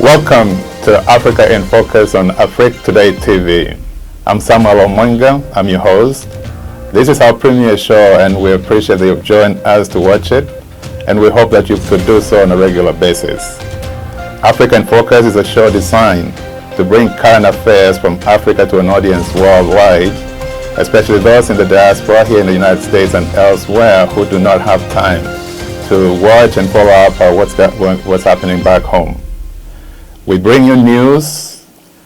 Welcome to Africa in Focus on Afrique Today TV. I'm Samuel Omwenga, I'm your host. This is our premiere show and we appreciate that you've joined us to watch it, and we hope that you could do so on a regular basis. Africa in Focus is a show designed to bring current affairs from Africa to an audience worldwide, especially those in the diaspora here in the United States and elsewhere who do not have time to watch and follow up what's happening back home. We bring you news,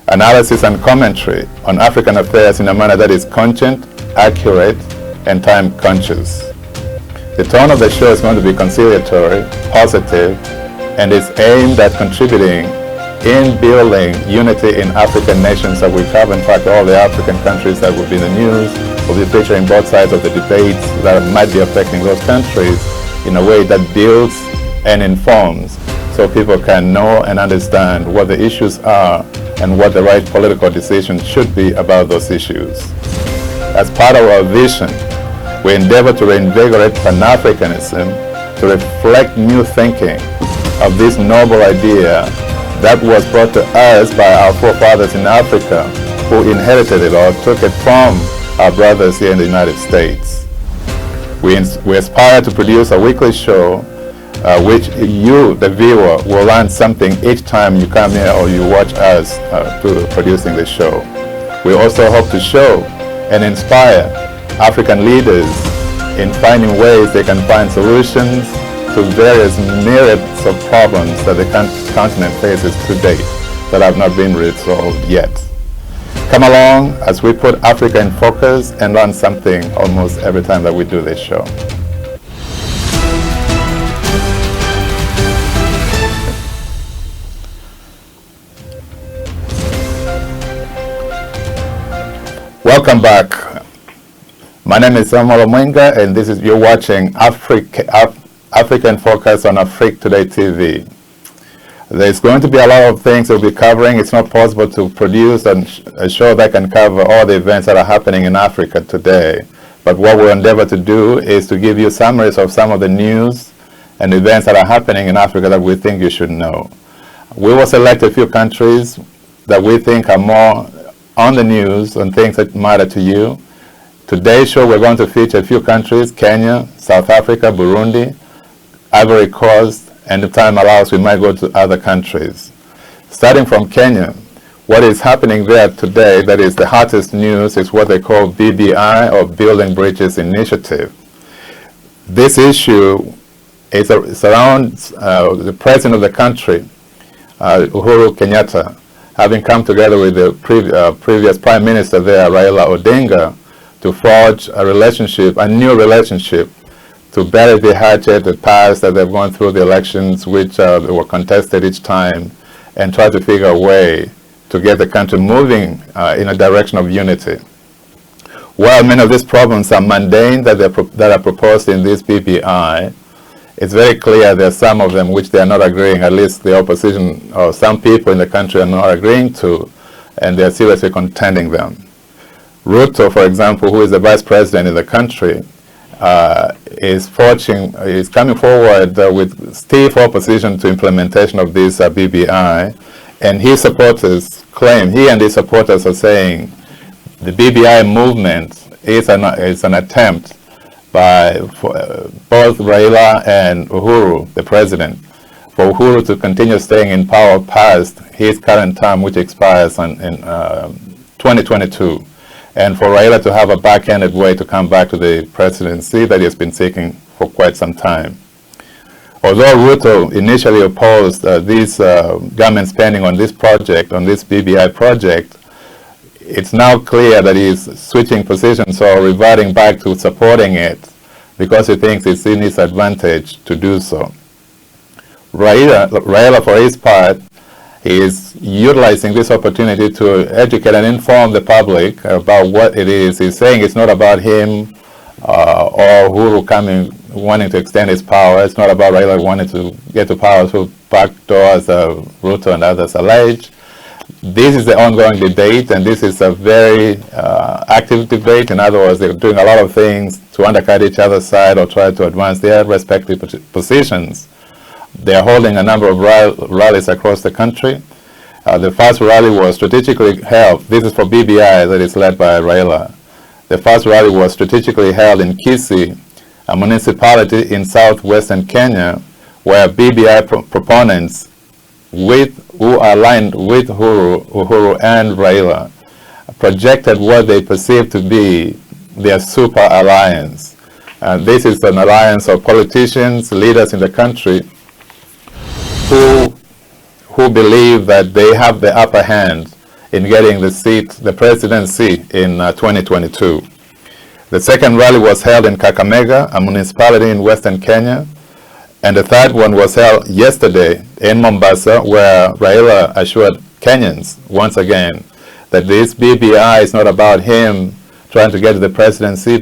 analysis and commentary on African affairs in a manner that is cogent, accurate, and time conscious. The tone of the show is going to be conciliatory, positive, and is aimed at contributing in building unity in African nations that we cover. In fact, all the African countries that will be in the news will be featuring both sides of the debates that might be affecting those countries in a way that builds and informs, so people can know and understand what the issues are and what the right political decision should be about those issues. As part of our vision, we endeavor to reinvigorate Pan-Africanism to reflect new thinking of this noble idea that was brought to us by our forefathers in Africa, who inherited it or took it from our brothers here in the United States. We aspire to produce a weekly show which you, the viewer, will learn something each time you come here or you watch us producing the show. We also hope to show and inspire African leaders in finding ways they can find solutions to various myriads of problems that the continent faces today that have not been resolved yet. Come along as we put Africa in focus and learn something almost every time that we do this show. Welcome back. My name is Samuel Omwenga, and you're watching African Focus on Afrique Today TV. There's going to be a lot of things we'll be covering. It's not possible to produce a show that can cover all the events that are happening in Africa today. But what we'll endeavor to do is to give you summaries of some of the news and events that are happening in Africa that we think you should know. We will select a few countries that we think are more on the news on things that matter to you. Today's show, we're going to feature a few countries: Kenya, South Africa, Burundi, Ivory Coast, and if time allows, we might go to other countries. Starting from Kenya, what is happening there today that is the hottest news is what they call BBI, or Building Bridges Initiative. This issue surrounds the president of the country, Uhuru Kenyatta, having come together with the previous prime minister there, Raila Odinga, to forge a new relationship to bury the hatchet, the past that they've gone through the elections, which were contested each time, and try to figure a way to get the country moving in a direction of unity. While many of these problems are mundane that are proposed in this BBI, it's very clear there are some of them which they are not agreeing, at least the opposition or some people in the country are not agreeing to, and they are seriously contending them. Ruto, for example, who is the vice president in the country, is coming forward with stiff opposition to implementation of this BBI, and his supporters claim, he and his supporters are saying, the BBI movement is an attempt by both Raila and Uhuru, the president, for Uhuru to continue staying in power past his current term, which expires in 2022, and for Raila to have a back-ended way to come back to the presidency that he has been seeking for quite some time. Although Ruto initially opposed this government spending on this project, on this BBI project, it's now clear that he's switching positions or reverting back to supporting it because he thinks it's in his advantage to do so. Raila, for his part, is utilizing this opportunity to educate and inform the public about what it is. He's saying it's not about him or Uhuru wanting to extend his power. It's not about Raila wanting to get to power through back doors, Ruto and others allege. This is the ongoing debate, and this is a very active debate. In other words, they're doing a lot of things to undercut each other's side or try to advance their respective positions. They are holding a number of rallies across the country. The first rally was strategically held. This is for BBI, that is led by Raila. The first rally was strategically held in Kisii, a municipality in southwestern Kenya, where BBI proponents who are aligned with Uhuru and Raila projected what they perceived to be their super alliance. This is an alliance of politicians, leaders in the country who believe that they have the upper hand in getting the presidency in 2022. The second rally was held in Kakamega, a municipality in western Kenya, and the third one was held yesterday in Mombasa, where Raila assured Kenyans once again that this BBI is not about him trying to get to the presidency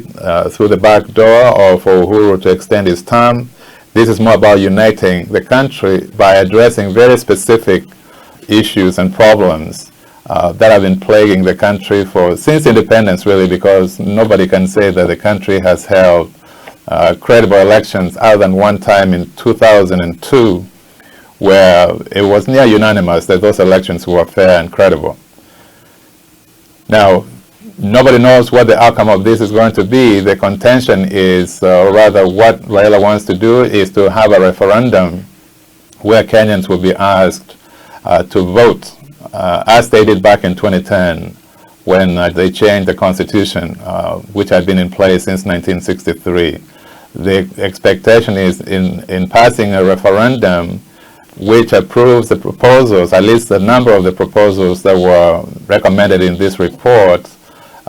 through the back door or for Uhuru to extend his term. This is more about uniting the country by addressing very specific issues and problems that have been plaguing the country since independence, really, because nobody can say that the country has held credible elections other than one time in 2002, where it was near unanimous that those elections were fair and credible. Now, nobody knows what the outcome of this is going to be. The contention is, or rather what Raila wants to do, is to have a referendum where Kenyans will be asked to vote, as they did back in 2010, when they changed the constitution, which had been in place since 1963. The expectation is in passing a referendum which approves the proposals, at least the number of the proposals that were recommended in this report,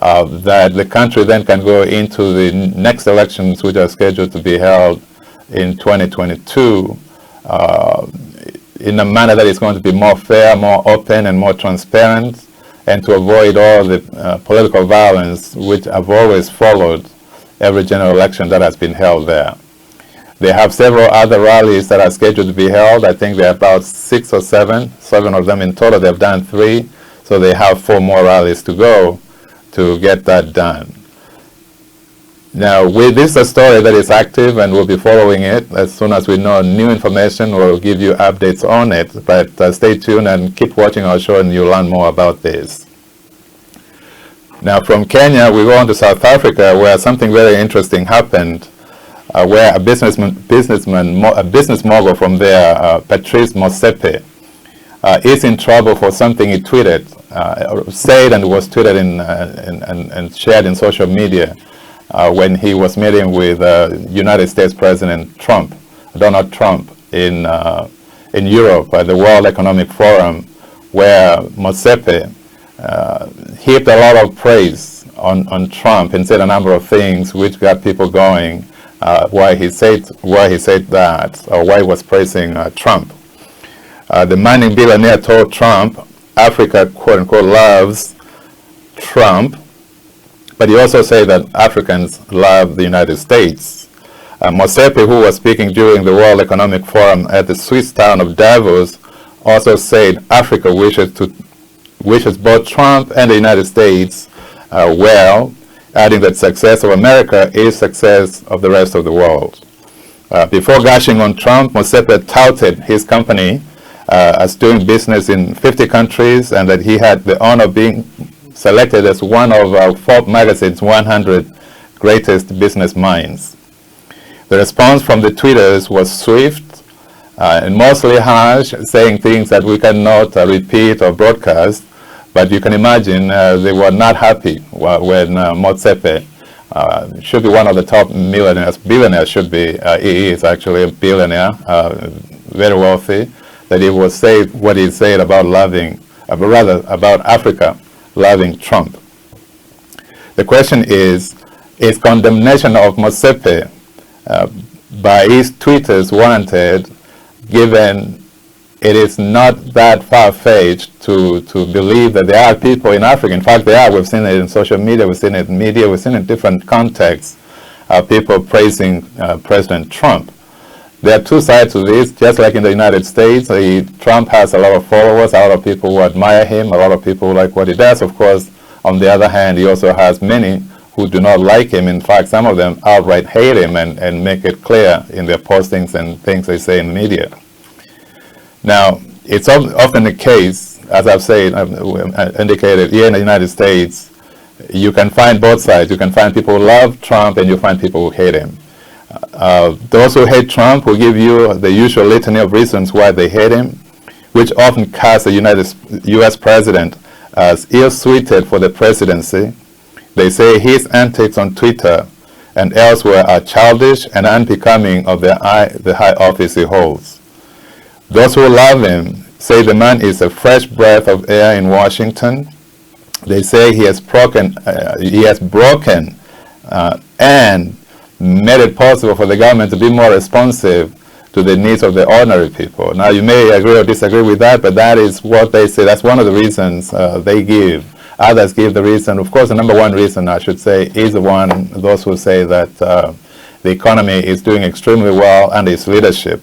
that the country then can go into the next elections, which are scheduled to be held in 2022, in a manner that is going to be more fair, more open, and more transparent, and to avoid all the political violence which have always followed every general election that has been held there. They have several other rallies that are scheduled to be held. I think there are about 6 or 7 of them in total. They've done 3, so they have 4 more rallies to go to get that done. Now, this is a story that is active, and we'll be following it. As soon as we know new information, we'll give you updates on it. But stay tuned and keep watching our show, and you'll learn more about this. Now, from Kenya, we go on to South Africa, where something very interesting happened, where a business mogul from there, Patrice Motsepe, is in trouble for something he tweeted, said, and was tweeted and shared in social media when he was meeting with United States President Donald Trump, in Europe at the World Economic Forum, where Motsepe heaped a lot of praise on Trump and said a number of things which got people going. Why he said that, or why he was praising Trump. The mining billionaire told Trump, Africa, quote unquote, loves Trump, but he also said that Africans love the United States. Motsepe, who was speaking during the World Economic Forum at the Swiss town of Davos, also said Africa wishes both Trump and the United States well, adding that success of America is success of the rest of the world. Before gushing on Trump, Motsepe touted his company as doing business in 50 countries, and that he had the honor of being selected as one of Forbes magazine's 100 greatest business minds. The response from the tweeters was swift and mostly harsh, saying things that we cannot repeat or broadcast. But you can imagine they were not happy when Motsepe should be one of the top billionaires should be. He is actually a billionaire, very wealthy, that he would say what he said about about Africa loving Trump. The question is condemnation of Motsepe by his tweeters warranted, given it is not that far-fetched to believe that there are people in Africa. In fact, there are. We've seen it in social media, we've seen it in media, we've seen it in different contexts, people praising President Trump. There are two sides to this. Just like in the United States, Trump has a lot of followers, a lot of people who admire him, a lot of people who like what he does. Of course, on the other hand, he also has many who do not like him. In fact, some of them outright hate him and make it clear in their postings and things they say in media. Now, it's often the case as I've said, indicated, here in the United States, you can find both sides. You can find people who love Trump, and you find people who hate him. Those who hate Trump will give you the usual litany of reasons why they hate him, which often casts the U.S. president as ill-suited for the presidency. They say his antics on Twitter and elsewhere are childish and unbecoming of the high office he holds. Those who love him say the man is a fresh breath of air in Washington. They say he has broken and made it possible for the government to be more responsive to the needs of the ordinary people. Now, you may agree or disagree with that, but that is what they say. That's one of the reasons they give. Others give the reason. Of course, the number one reason, I should say, is those who say that the economy is doing extremely well under his leadership.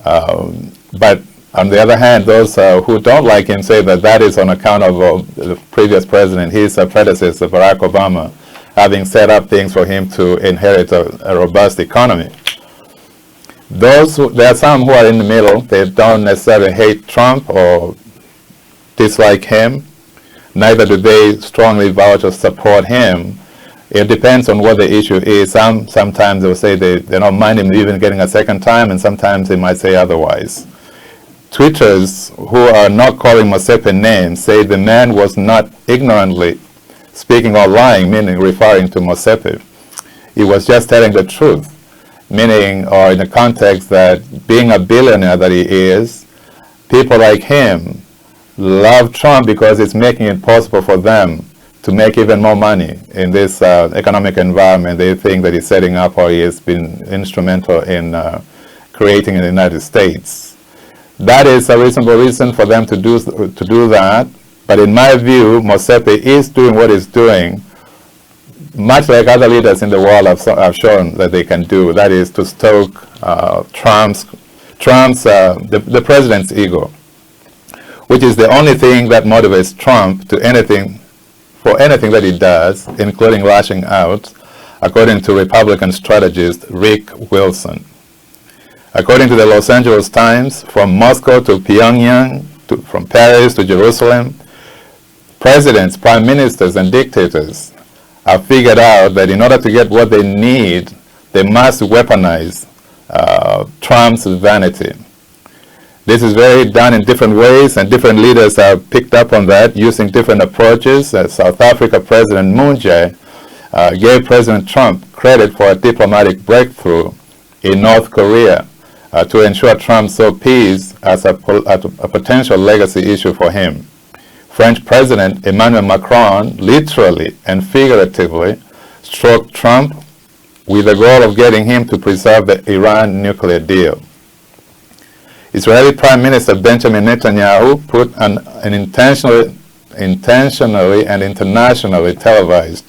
But on the other hand, those who don't like him say that that is on account of the previous president, his predecessor, Barack Obama, having set up things for him to inherit a robust economy. There are some who are in the middle. They don't necessarily hate Trump or dislike him. Neither do they strongly vouch or support him. It depends on what the issue is. Sometimes they will say they don't mind him even getting a second time, and sometimes they might say otherwise. Tweeters who are not calling Mosepe names say the man was not ignorantly speaking or lying, meaning referring to Mosepe. He was just telling the truth, meaning, or in the context that being a billionaire that he is, people like him love Trump because it's making it possible for them to make even more money in this economic environment they think that he's setting up or he has been instrumental in creating in the United States. That is a reasonable reason for them to do that. But in my view, Mosepe is doing what he's doing, much like other leaders in the world have shown that they can do. That is to stoke the president's ego, which is the only thing that motivates Trump to anything that he does, including lashing out, according to Republican strategist Rick Wilson. According to the Los Angeles Times, from Moscow to Pyongyang, from Paris to Jerusalem, presidents, prime ministers, and dictators have figured out that in order to get what they need, they must weaponize Trump's vanity. This is done in different ways, and different leaders have picked up on that using different approaches. South Africa President Moon Jae gave President Trump credit for a diplomatic breakthrough in North Korea to ensure Trump saw peace as a potential legacy issue for him. French President Emmanuel Macron literally and figuratively stroked Trump with the goal of getting him to preserve the Iran nuclear deal. Israeli Prime Minister Benjamin Netanyahu put an intentionally and internationally televised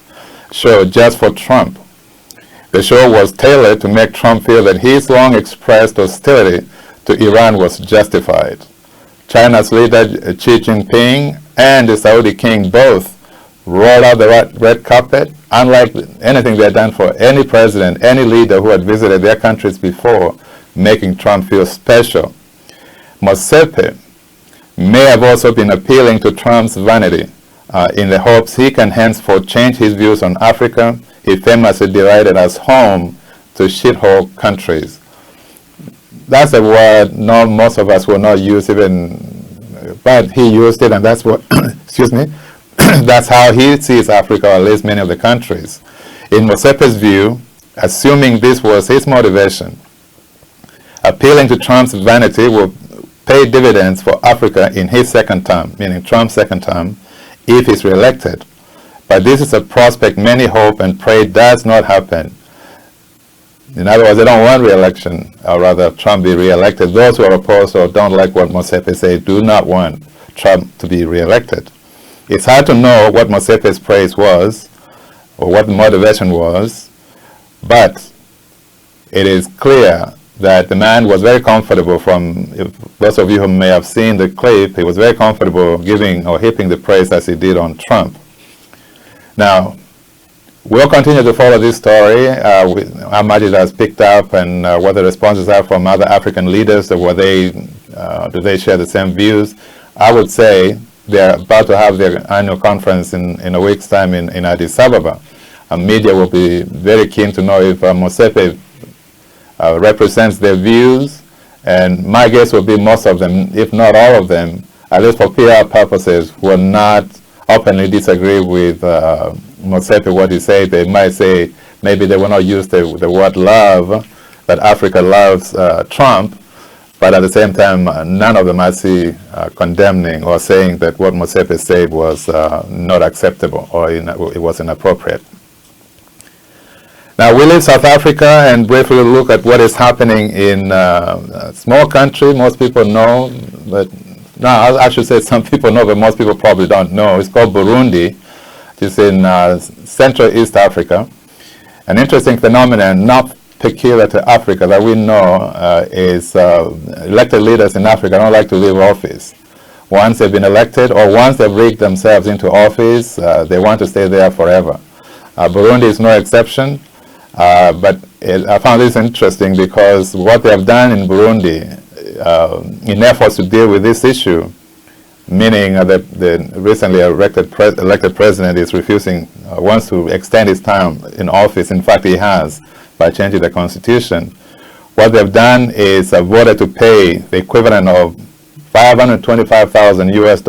show just for Trump. The show was tailored to make Trump feel that his long expressed hostility to Iran was justified. China's leader Xi Jinping and the Saudi king both rolled out the red carpet, unlike anything they had done for any president, any leader who had visited their countries before, making Trump feel special. Mosepe may have also been appealing to Trump's vanity in the hopes he can henceforth change his views on Africa. He famously derided as home to shithole countries. That's a word most of us will not use but he used it, and that's what, excuse me, that's how he sees Africa, or at least many of the countries. In Mosepe's view, assuming this was his motivation, appealing to Trump's vanity will pay dividends for Africa in his second term, meaning Trump's second term, if he's reelected. But this is a prospect many hope and pray does not happen. In other words, they don't want re-election, or rather Trump be re-elected. Those who are opposed or don't like what Mosepe says do not want Trump to be re-elected. It's hard to know what Mosepe's praise was, or what the motivation was, but it is clear that the man was very comfortable those of you who may have seen the clip, he was very comfortable giving or heaping the praise as he did on Trump. Now, we'll continue to follow this story, how much it has picked up and what the responses are from other African leaders, or do they share the same views. I would say they're about to have their annual conference in a week's time in Addis Ababa. Media will be very keen to know if Mosepe represents their views, and my guess will be most of them, if not all of them, at least for PR purposes, will not openly disagree with Mosepe, what he said. They might say maybe they will not use the word love, that Africa loves Trump, but at the same time, none of them I see condemning or saying that what Mosepe said was not acceptable or it was inappropriate. Now we leave South Africa and briefly look at what is happening in a small country most people know, but no, I should say some people know, but most people probably don't know. It's called Burundi. It's in Central East Africa. An interesting phenomenon, not peculiar to Africa, that we know is elected leaders in Africa don't like to leave office. Once they've been elected or once they've rigged themselves into office, they want to stay there forever. Burundi is no exception. But I found this interesting because what they have done in Burundi in efforts to deal with this issue, meaning the recently elected president is refusing, wants to extend his term in office. In fact, he has, by changing the constitution. What they've done is voted to pay the equivalent of $525,000 US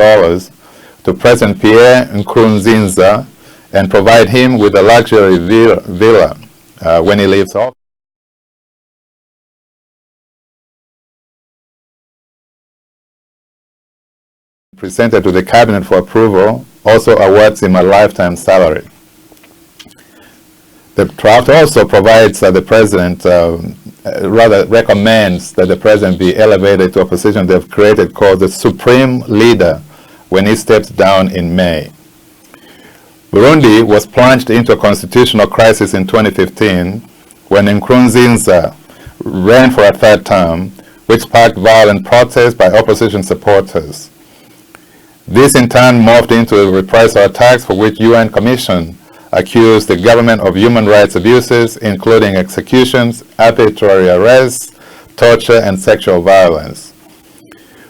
to President Pierre Nkurunziza and provide him with a luxury villa when he leaves office. Presented to the cabinet for approval, also awards him a lifetime salary. The draft also provides the president, rather recommends that the president be elevated to a position they've created called the Supreme Leader when he steps down in May. Burundi was plunged into a constitutional crisis in 2015 when Nkurunziza ran for a third term, which sparked violent protests by opposition supporters. This in turn morphed into reprisal attacks for which UN Commission accused the government of human rights abuses, including executions, arbitrary arrests, torture, and sexual violence.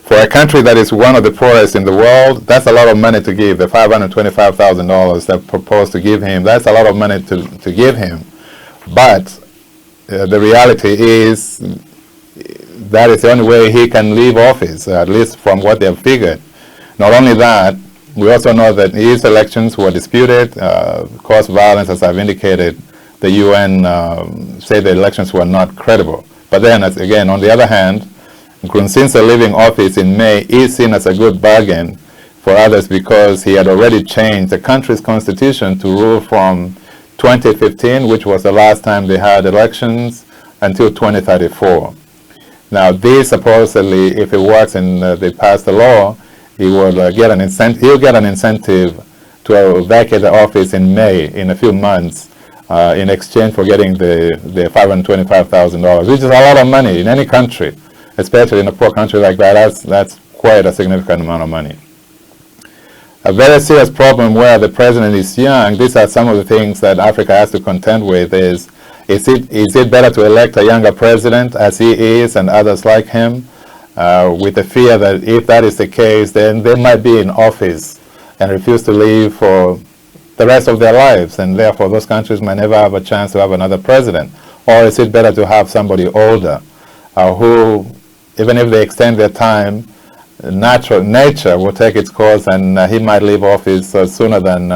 For a country that is one of the poorest in the world, that's a lot of money to give. The $525,000 that proposed to give him, that's a lot of money to give him. But the reality is that is the only way he can leave office, at least from what they've figured. Not only that, we also know that his elections were disputed, caused violence, as I've indicated. The UN say the elections were not credible. But then, again, on the other hand, Nkurunziza leaving office in May is seen as a good bargain for others because he had already changed the country's constitution to rule from 2015, which was the last time they had elections, until 2034. Now, this supposedly, if it works and they pass the law, he will get an incentive. He'll get an incentive to vacate the office in May, in a few months, in exchange for getting the $525,000, which is a lot of money in any country, especially in a poor country like that. That's quite a significant amount of money. A very serious problem where the president is young. These are some of the things that Africa has to contend with. Is it better to elect a younger president, as he is, and others like him, with the fear that if that is the case, then they might be in office and refuse to leave for the rest of their lives, and therefore those countries might never have a chance to have another president? Or is it better to have somebody older who, even if they extend their time, nature will take its course, and he might leave office sooner than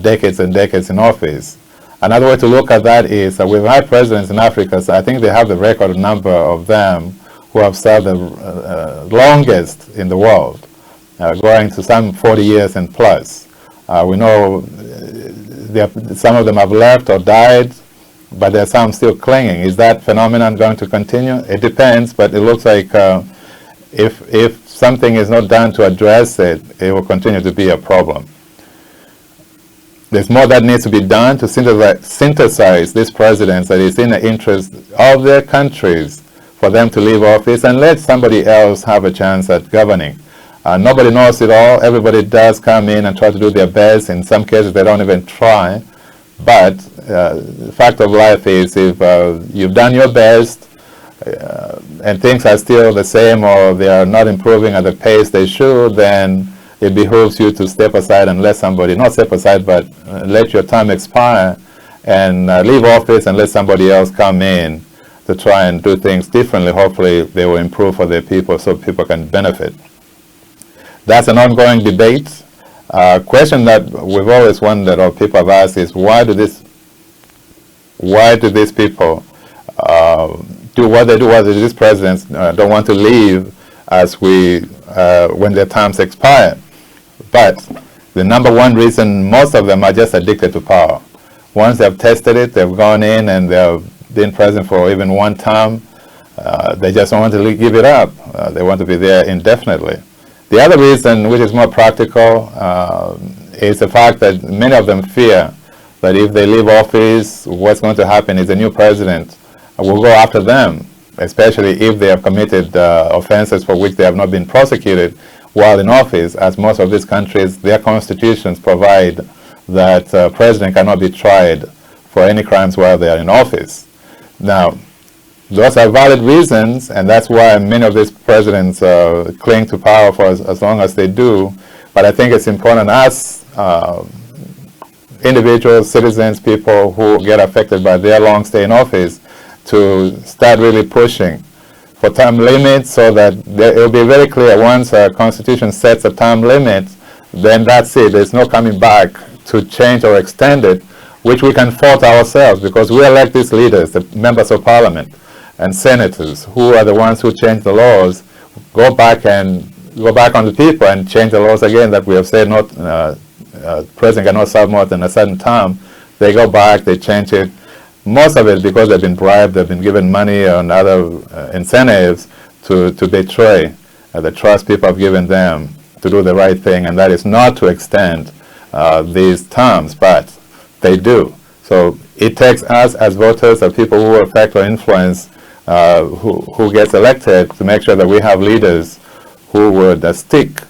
decades and decades in office? Another way to look at that is we've had presidents in Africa, so I think they have the record number of them who have served the longest in the world, going to some 40 years and plus. We know some of them have left or died, but there are some still clinging. Is that phenomenon going to continue? It depends, but it looks like if something is not done to address it, it will continue to be a problem. There's more that needs to be done to synthesize these presidents that is in the interest of their countries for them to leave office and let somebody else have a chance at governing. Nobody knows it all. Everybody does come in and try to do their best. In some cases, they don't even try. But the fact of life is, if you've done your best and things are still the same or they are not improving at the pace they should, then it behooves you to step aside and let somebody, not step aside, but let your time expire and leave office and let somebody else come in to try and do things differently. Hopefully they will improve for their people so people can benefit. That's an ongoing debate. Question that we've always wondered, or people have asked, is why do these people do what they do? Why do these presidents don't want to leave as when their terms expire? But the number one reason, most of them are just addicted to power. Once they've tested it, they've gone in and they've been president for even one term, they just don't want to give it up. They want to be there indefinitely. The other reason, which is more practical, is the fact that many of them fear that if they leave office, what's going to happen is the new president will go after them, especially if they have committed offenses for which they have not been prosecuted while in office. As most of these countries, their constitutions provide that president cannot be tried for any crimes while they are in office. Now, those are valid reasons, and that's why many of these presidents cling to power for as long as they do. But I think it's important as individuals, citizens, people who get affected by their long stay in office to start really pushing for term limits, so that it will be very clear once a constitution sets a term limit, then that's it. There's no coming back to change or extend it, which we can fault ourselves, because we elect these leaders, the members of parliament and senators, who are the ones who change the laws, go back on the people and change the laws again that we have said not president cannot serve more than a certain term. They go back, they change it. Most of it because they've been bribed, they've been given money and other incentives to betray the trust people have given them to do the right thing, and that is not to extend these terms, but they do. So it takes us as voters, or people who affect or influence who gets elected, to make sure that we have leaders who would stick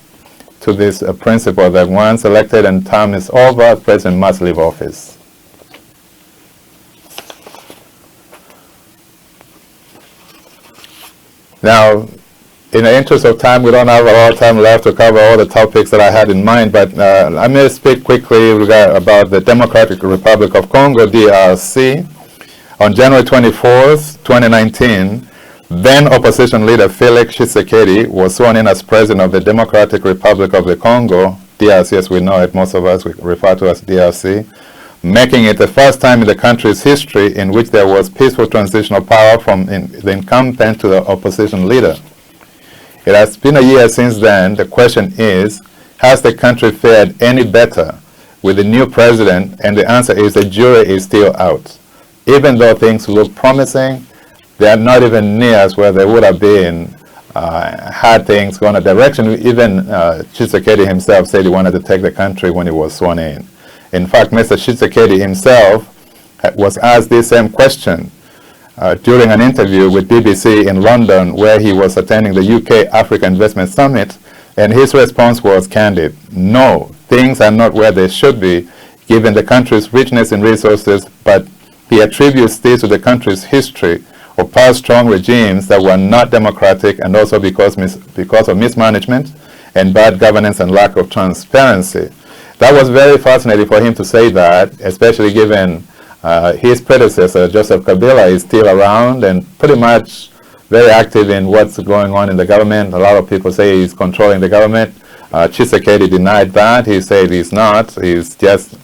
to this principle that once elected and term is over, the president must leave office. Now, in the interest of time, we don't have a lot of time left to cover all the topics that I had in mind, but let me speak quickly about the Democratic Republic of Congo, DRC. On January 24th, 2019, then opposition leader Felix Tshisekedi was sworn in as president of the Democratic Republic of the Congo, DRC as we know it, most of us we refer to as DRC, making it the first time in the country's history in which there was peaceful transition of power from the incumbent to the opposition leader. It has been a year since then. The question is, has the country fared any better with the new president? And the answer is the jury is still out. Even though things look promising, they are not even near as where they would have been had things gone a direction. Even Tshisekedi himself said he wanted to take the country when he was sworn in. In fact, Mr. Tshisekedi himself was asked this same question during an interview with BBC in London, where he was attending the UK Africa Investment Summit, and his response was candid. No, things are not where they should be, given the country's richness in resources, but he attributes this to the country's history of past strong regimes that were not democratic, and also because of mismanagement and bad governance and lack of transparency. That was very fascinating for him to say that, especially given his predecessor, Joseph Kabila, is still around and pretty much very active in what's going on in the government. A lot of people say he's controlling the government. Tshisekedi denied that. He said he's not. He's just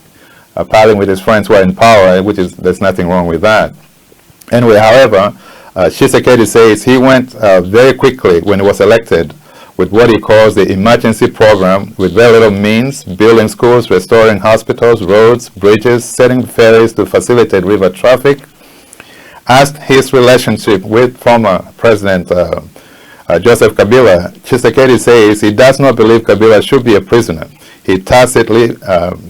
palling with his friends who are in power, there's nothing wrong with that. Anyway, however, Tshisekedi says he went very quickly when he was elected with what he calls the emergency program, with very little means, building schools, restoring hospitals, roads, bridges, setting ferries to facilitate river traffic. Asked his relationship with former President Joseph Kabila, Tshisekedi says he does not believe Kabila should be a prisoner. He tacitly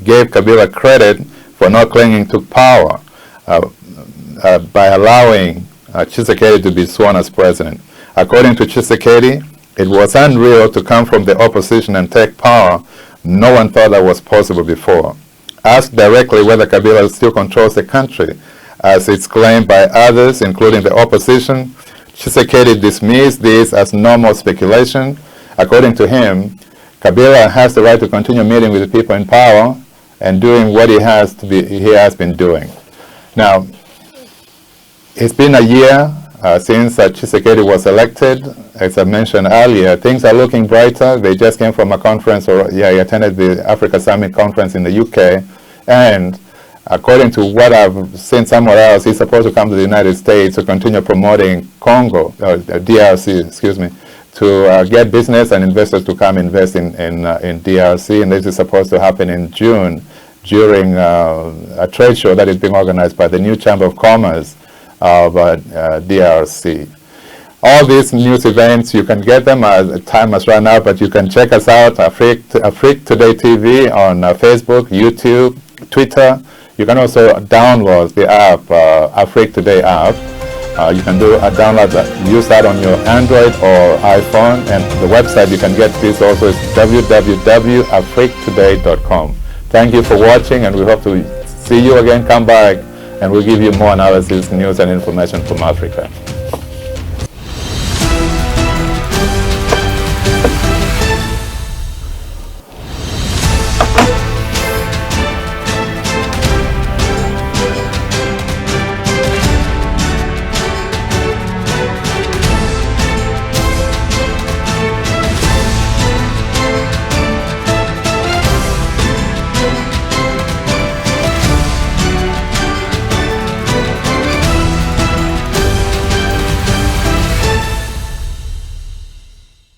gave Kabila credit for not clinging to power by allowing Tshisekedi to be sworn as president. According to Tshisekedi, it was unreal to come from the opposition and take power. No one thought that was possible before. Asked directly whether Kabila still controls the country, as it's claimed by others, including the opposition, Tshisekedi dismissed this as normal speculation. According to him, Kabila has the right to continue meeting with the people in power and doing what he has been doing. Now, it's been a year since Tshisekedi was elected. As I mentioned earlier, things are looking brighter. They just came from a conference, he attended the Africa Summit conference in the UK, and according to what I've seen somewhere else, he's supposed to come to the United States to continue promoting DRC, excuse me, to get business and investors to come invest in DRC, and this is supposed to happen in June during a trade show that is being organized by the new Chamber of Commerce of DRC. All these news events, you can get them as time has run out, but you can check us out, Afrique Today TV on Facebook, YouTube, Twitter. You can also download the app, Afrique Today app. You can use that on your Android or iPhone, and the website you can get this also is www.afriquetoday.com. Thank you for watching, and we hope to see you again. Come back and we'll give you more analysis, news, and information from Africa.